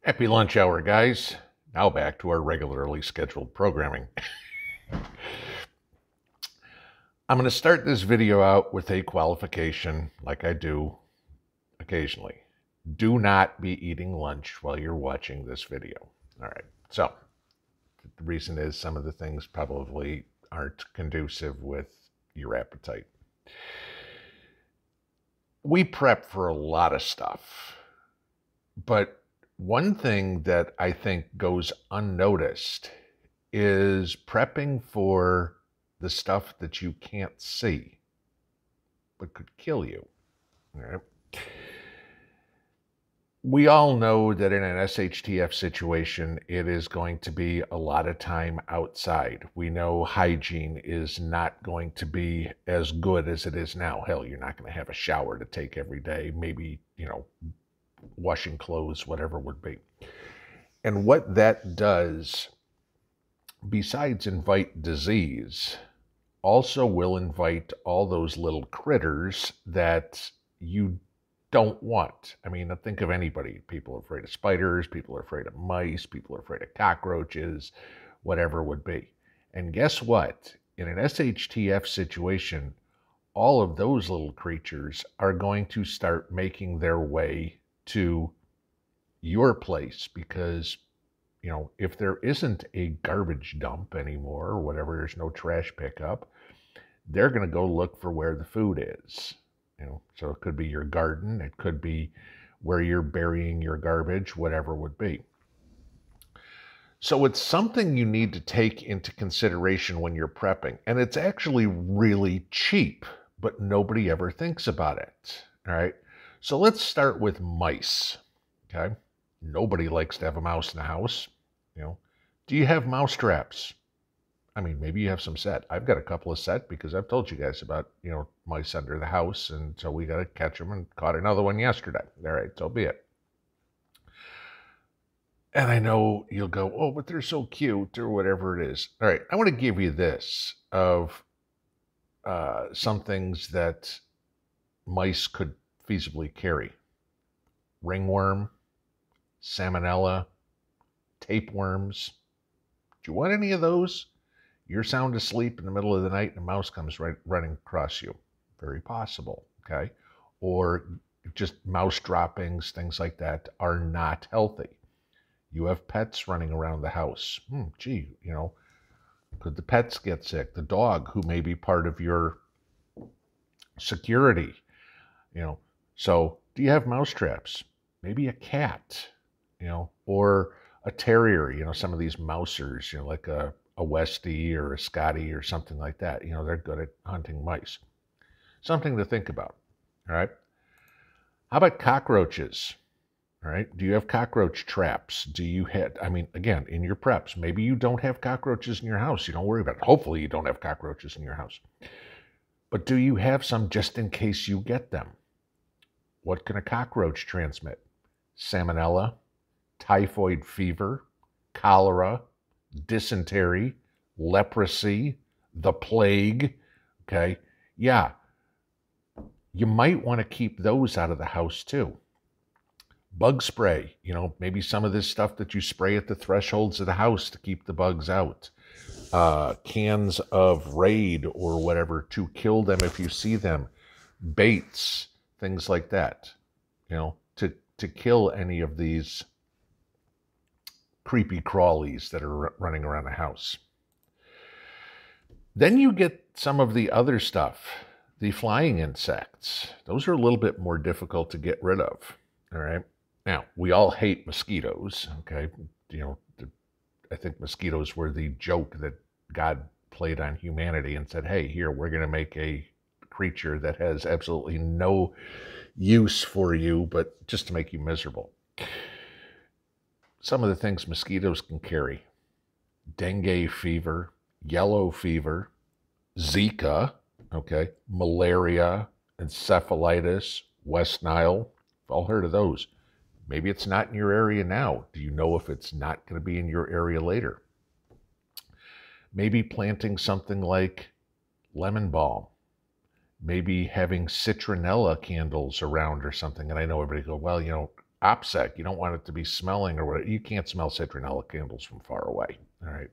Happy lunch hour, guys. Now back to our regularly scheduled programming. I'm going to start this video out with a qualification, like I do occasionally. Do not be eating lunch while you're watching this video. All right, so the reason is some of the things probably aren't conducive with your appetite. We prep for a lot of stuff, but one thing that I think goes unnoticed is prepping for the stuff that you can't see but could kill you. All right? We all know that in an SHTF situation, it is going to be a lot of time outside. We know hygiene is not going to be as good as it is now. Hell, you're not going to have a shower to take every day. Maybe, washing clothes, whatever would be. And what that does, besides invite disease, also will invite all those little critters that you don't want. I mean, think of anybody. People are afraid of spiders, people are afraid of mice, people are afraid of cockroaches, whatever would be. And guess what? In an SHTF situation, all of those little creatures are going to start making their way to your place because, if there isn't a garbage dump anymore or whatever, there's no trash pickup, they're going to go look for where the food is. So it could be your garden, it could be where you're burying your garbage, whatever would be. So it's something you need to take into consideration when you're prepping. And it's actually really cheap, but nobody ever thinks about it. All right. So let's start with mice. Okay. Nobody likes to have a mouse in the house. Do you have mouse traps? I mean, maybe you have some set. I've got a couple of set because I've told you guys about, mice under the house. And so we got to catch them and caught another one yesterday. All right, so be it. And I know you'll go, oh, but they're so cute or whatever it is. All right, I want to give you this of some things that mice could feasibly carry. Ringworm, salmonella, tapeworms. Do you want any of those? You're sound asleep in the middle of the night and a mouse comes running across you. Very possible, okay? Or just mouse droppings, things like that are not healthy. You have pets running around the house. Could the pets get sick? The dog, who may be part of your security, So do you have mouse traps? Maybe a cat, or a terrier, some of these mousers, like a Westie or a Scotty or something like that. They're good at hunting mice. Something to think about, all right? How about cockroaches, all right? Do you have cockroach traps? Do you have, again, in your preps, maybe you don't have cockroaches in your house. You don't worry about it. Hopefully you don't have cockroaches in your house. But do you have some just in case you get them? What can a cockroach transmit? Salmonella, typhoid fever, cholera, dysentery, leprosy, the plague, okay? Yeah, you might want to keep those out of the house too. Bug spray, maybe some of this stuff that you spray at the thresholds of the house to keep the bugs out. Cans of Raid or whatever to kill them if you see them. Baits, things like that, to kill any of these creepy crawlies that are running around the house. Then you get some of the other stuff, the flying insects. Those are a little bit more difficult to get rid of, all right? Now, we all hate mosquitoes, okay? I think mosquitoes were the joke that God played on humanity and said, hey, here, we're going to make a creature that has absolutely no use for you, but just to make you miserable. Some of the things mosquitoes can carry: dengue fever, yellow fever, Zika, okay, malaria, encephalitis, West Nile. We've all heard of those. Maybe it's not in your area now. Do you know if it's not going to be in your area later? Maybe planting something like lemon balm. Maybe having citronella candles around or something. And I know everybody go, well, OPSEC. You don't want it to be smelling or whatever. You can't smell citronella candles from far away. All right.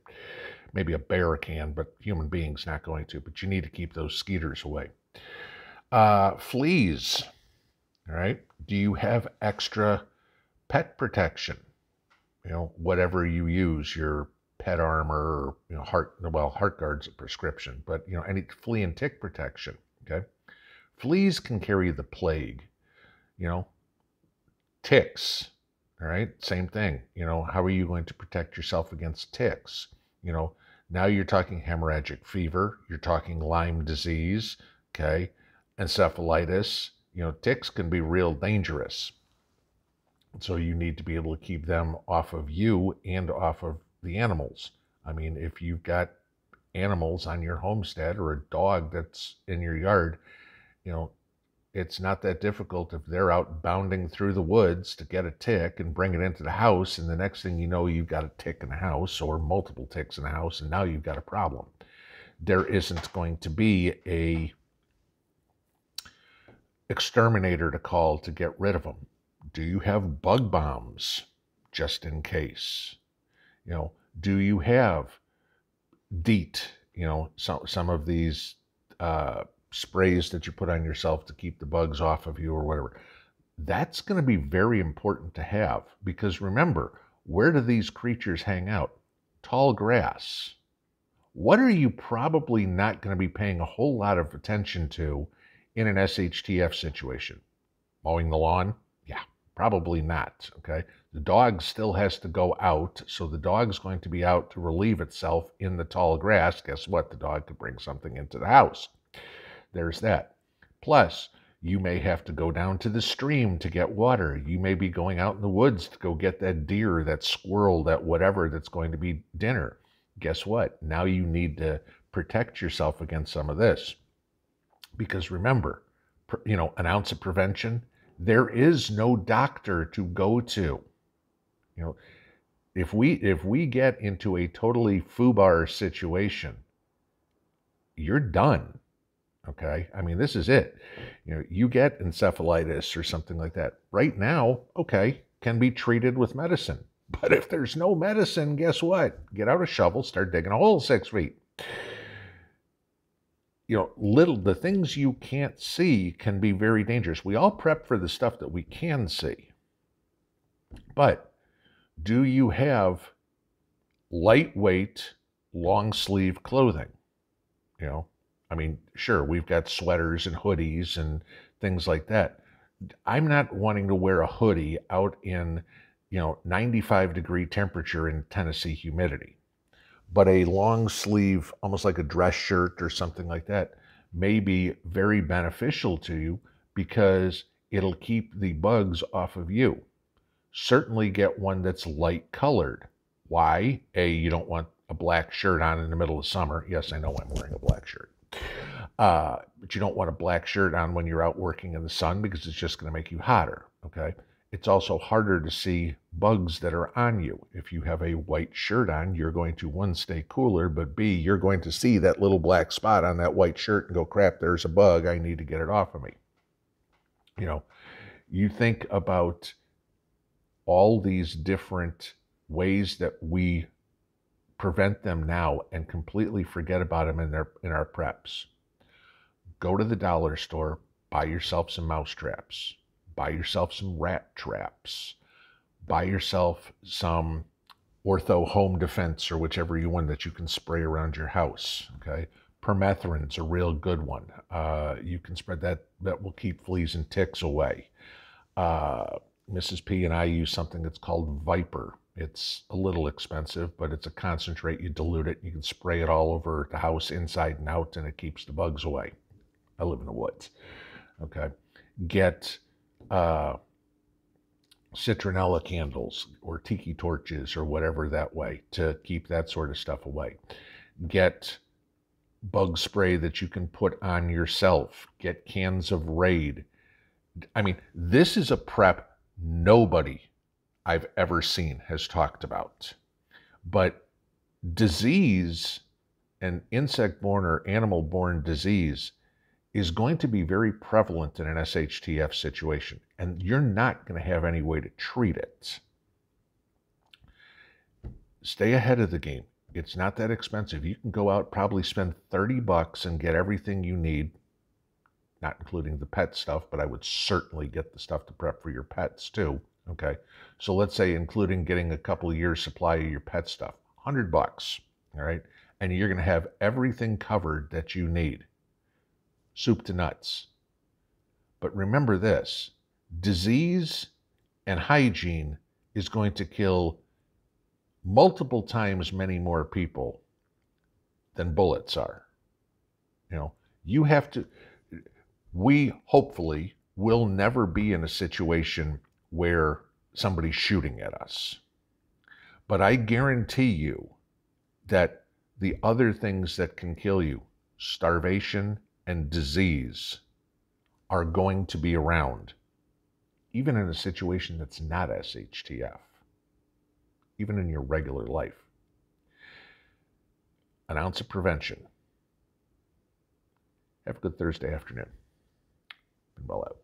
Maybe a bear can, but human beings not going to. But you need to keep those skeeters away. Fleas. All right. Do you have extra pet protection? You know, whatever you use, your pet armor, or, heart guard's a prescription, but any flea and tick protection. Okay. Fleas can carry the plague. Ticks. All right. Same thing. How are you going to protect yourself against ticks? Now you're talking hemorrhagic fever. You're talking Lyme disease. Okay. Encephalitis. Ticks can be real dangerous. So you need to be able to keep them off of you and off of the animals. I mean, if you've got animals on your homestead or a dog that's in your yard, it's not that difficult if they're out bounding through the woods to get a tick and bring it into the house, and the next thing you know, you've got a tick in the house or multiple ticks in the house, and now you've got a problem. There isn't going to be a exterminator to call to get rid of them. Do you have bug bombs just in case? Do you have DEET? Some of these sprays that you put on yourself to keep the bugs off of you or whatever. That's going to be very important to have, because remember, where do these creatures hang out? Tall grass. What are you probably not going to be paying a whole lot of attention to in an SHTF situation? Mowing the lawn? Yeah, probably not, okay? The dog still has to go out, so the dog's going to be out to relieve itself in the tall grass. Guess what? The dog could bring something into the house. There's that. Plus, you may have to go down to the stream to get water. You may be going out in the woods to go get that deer, that squirrel, that whatever that's going to be dinner. Guess what? Now you need to protect yourself against some of this. Because remember, an ounce of prevention, there is no doctor to go to. If we get into a totally foobar situation, you're done. Okay. I mean, this is it. You get encephalitis or something like that. Right now, okay, can be treated with medicine. But if there's no medicine, guess what? Get out a shovel, start digging a hole 6 feet. The things you can't see can be very dangerous. We all prep for the stuff that we can see. But do you have lightweight, long sleeve clothing? I mean, sure, we've got sweaters and hoodies and things like that. I'm not wanting to wear a hoodie out in, 95-degree temperature in Tennessee humidity. But a long sleeve, almost like a dress shirt or something like that, may be very beneficial to you because it'll keep the bugs off of you. Certainly get one that's light colored. Why? You don't want a black shirt on in the middle of summer. Yes, I know I'm wearing a black shirt. But you don't want a black shirt on when you're out working in the sun because it's just going to make you hotter, okay? It's also harder to see bugs that are on you. If you have a white shirt on, you're going to, one, stay cooler, but B, you're going to see that little black spot on that white shirt and go, crap, there's a bug. I need to get it off of me. You think about all these different ways that we prevent them now and completely forget about them in our preps. Go to the dollar store, buy yourself some mouse traps, buy yourself some rat traps, buy yourself some Ortho Home Defense or whichever one that you can spray around your house, okay? Permethrin's a real good one. You can spread that will keep fleas and ticks away. Mrs. P and I use something that's called Viper. It's a little expensive, but it's a concentrate. You dilute it, you can spray it all over the house inside and out, and it keeps the bugs away. I live in the woods. Okay. Get citronella candles or tiki torches or whatever that way to keep that sort of stuff away. Get bug spray that you can put on yourself. Get cans of Raid. I mean, this is a prep nobody I've ever seen has talked about. But disease and insect-borne or animal-borne disease is going to be very prevalent in an SHTF situation, and you're not going to have any way to treat it. Stay ahead of the game. It's not that expensive. You can go out, probably spend $30 and get everything you need, not including the pet stuff, but I would certainly get the stuff to prep for your pets too. Okay, so let's say including getting a couple of years supply of your pet stuff, $100, all right? And you're going to have everything covered that you need, soup to nuts. But remember this, disease and hygiene is going to kill multiple times many more people than bullets are. You know, you have to, we hopefully will never be in a situation where somebody's shooting at us. But I guarantee you that the other things that can kill you, starvation and disease, are going to be around, even in a situation that's not SHTF, even in your regular life. An ounce of prevention. Have a good Thursday afternoon. Pinball out.